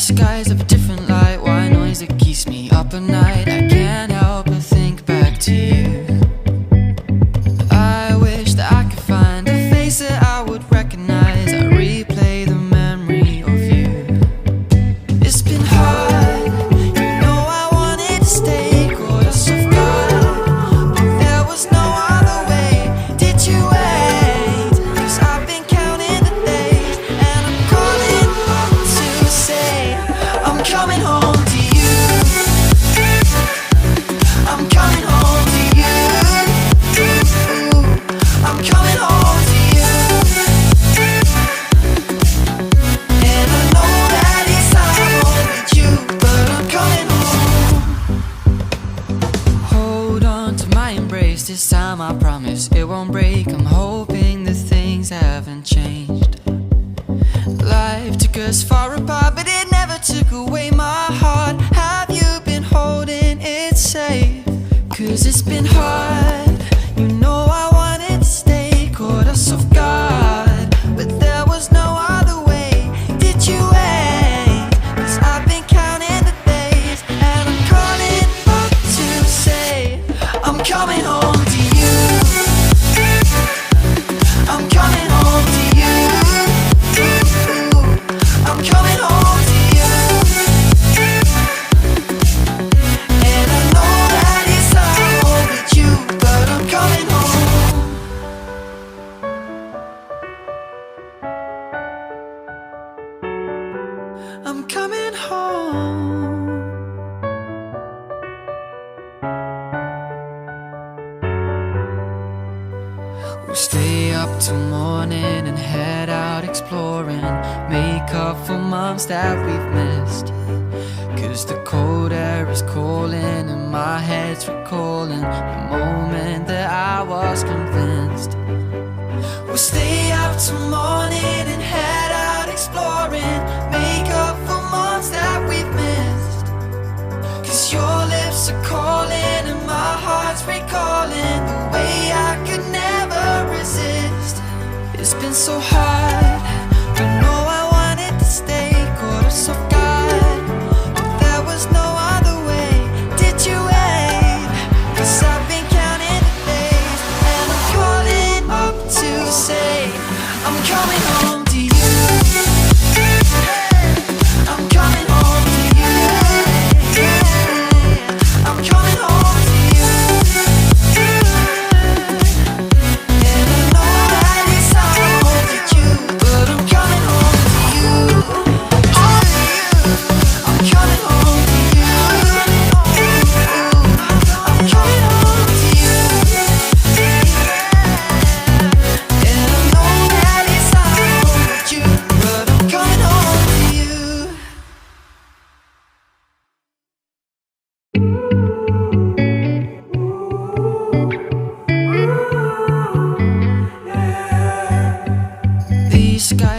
skies of a different light, white noise that keeps me up at night. I can't help but think back to you. I wish that I could find a face that I would recognize. I replay the memory of you. It's been hard, you know I wanted to stay, caught us off guard, but there was no other way. Did you wait? 'Cause I've been counting the days, and I'm calling up to say I'm coming home to you. I'm coming home to you. I'm coming home to you. And I know that it's not home with you, but I'm coming home. Hold on to my embrace, this time I promise it won't break. I'm hoping that things haven't changed. Life took us far apart, but it never took away my heart. Have you been holding it safe? 'Cause it's been hard, you know I wanted to stay, caught us off guard, but there was no other way. Did you wait? 'Cause I've been counting the days, and I'm calling up to say I'm coming home to you. I'm coming home to you. I'm coming home to you. And I know that it's not home with you, but I'm coming home. I'm coming home. We'll stay up till morning and head out exploring, make up for months that we've missed. 'Cause the cold air is calling and my head's recalling the moment that I was convinced. We'll stay up till morning and head out exploring, make up for months that we've missed. 'Cause your lips are calling and my heart's recalling the way I could never resist. It's been so hard, but no, I wanted to stay, caught us off guard, but there was no other way. Did you wait? 'Cause I've been counting the days, and I'm calling up to say I'm coming home to you. I'm coming home to you. I'm coming home to you. And I know that it's not home with you, but I'm coming home to you. I'm coming home to you. I'm coming home to you. And I know that it's not home with you, but I'm coming home to you. These skies